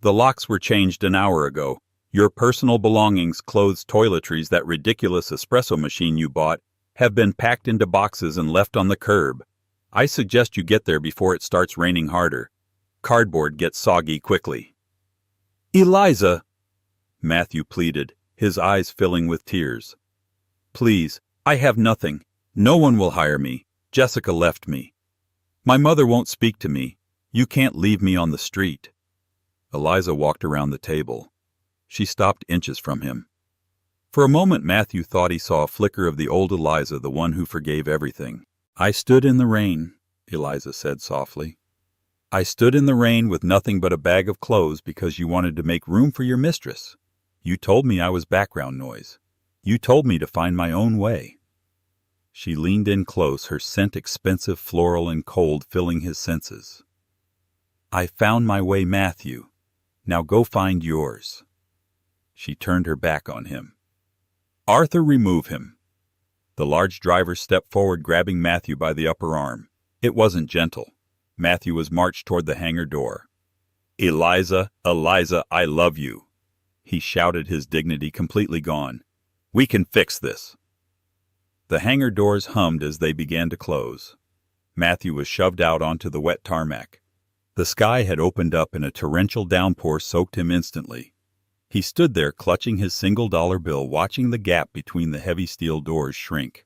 "The locks were changed an hour ago. Your personal belongings, clothes, toiletries, that ridiculous espresso machine you bought, have been packed into boxes and left on the curb. I suggest you get there before it starts raining harder. Cardboard gets soggy quickly." "Eliza," Matthew pleaded, his eyes filling with tears. "Please, I have nothing. No one will hire me. Jessica left me. My mother won't speak to me. You can't leave me on the street." Eliza walked around the table. She stopped inches from him. For a moment Matthew thought he saw a flicker of the old Eliza, the one who forgave everything. "I stood in the rain," Eliza said softly. "I stood in the rain with nothing but a bag of clothes because you wanted to make room for your mistress. You told me I was background noise. You told me to find my own way." She leaned in close, her scent expensive, floral, and cold, filling his senses. "I found my way, Matthew. Now go find yours." She turned her back on him. "Arthur, remove him." The large driver stepped forward, grabbing Matthew by the upper arm. It wasn't gentle. Matthew was marched toward the hangar door. "Eliza, Eliza, I love you," he shouted, his dignity completely gone. "We can fix this." The hangar doors hummed as they began to close. Matthew was shoved out onto the wet tarmac. The sky had opened up and a torrential downpour soaked him instantly. He stood there clutching his single dollar bill, watching the gap between the heavy steel doors shrink.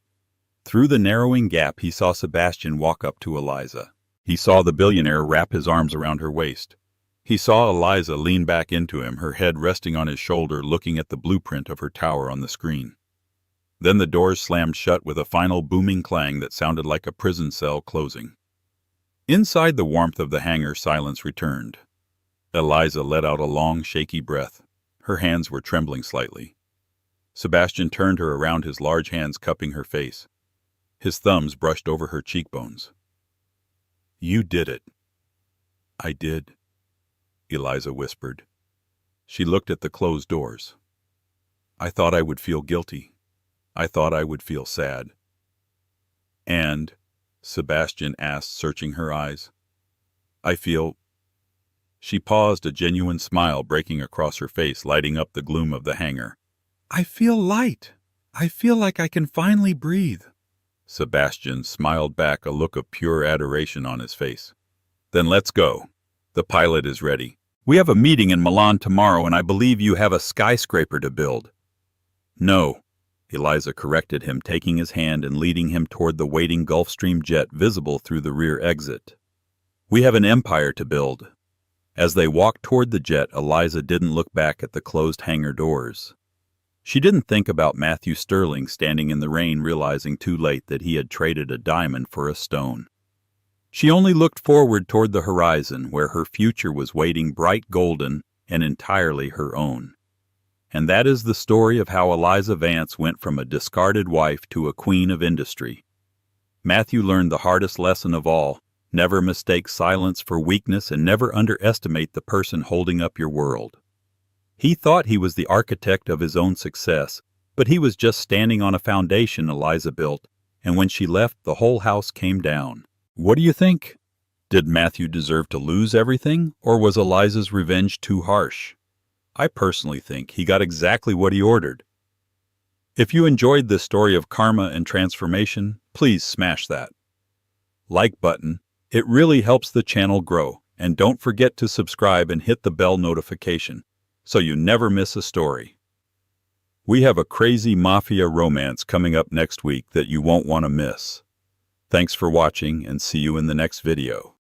Through the narrowing gap he saw Sebastian walk up to Eliza. He saw the billionaire wrap his arms around her waist. He saw Eliza lean back into him, her head resting on his shoulder, looking at the blueprint of her tower on the screen. Then the doors slammed shut with a final booming clang that sounded like a prison cell closing. Inside the warmth of the hangar, silence returned. Eliza let out a long, shaky breath. Her hands were trembling slightly. Sebastian turned her around, his large hands cupping her face. His thumbs brushed over her cheekbones. "You did it." "I did," Eliza whispered. She looked at the closed doors. "I thought I would feel guilty. I thought I would feel sad." "And?" Sebastian asked, searching her eyes. "I feel—" She paused, a genuine smile breaking across her face, lighting up the gloom of the hangar. "I feel light. I feel like I can finally breathe." Sebastian smiled back, a look of pure adoration on his face. "Then let's go. The pilot is ready. We have a meeting in Milan tomorrow, and I believe you have a skyscraper to build." "No," Eliza corrected him, taking his hand and leading him toward the waiting Gulfstream jet visible through the rear exit. "We have an empire to build." As they walked toward the jet, Eliza didn't look back at the closed hangar doors. She didn't think about Matthew Sterling standing in the rain, realizing too late that he had traded a diamond for a stone. She only looked forward toward the horizon, where her future was waiting, bright, golden, and entirely her own. And that is the story of how Eliza Vance went from a discarded wife to a queen of industry. Matthew learned the hardest lesson of all: never mistake silence for weakness, and never underestimate the person holding up your world. He thought he was the architect of his own success, but he was just standing on a foundation Eliza built, and when she left, the whole house came down. "What do you think?" Did Matthew deserve to lose everything, or was Eliza's revenge too harsh? I personally think he got exactly what he ordered. If you enjoyed this story of karma and transformation, please smash that like button. It really helps the channel grow. And don't forget to subscribe and hit the bell notification so you never miss a story. We have a crazy mafia romance coming up next week that you won't want to miss. Thanks for watching and see you in the next video.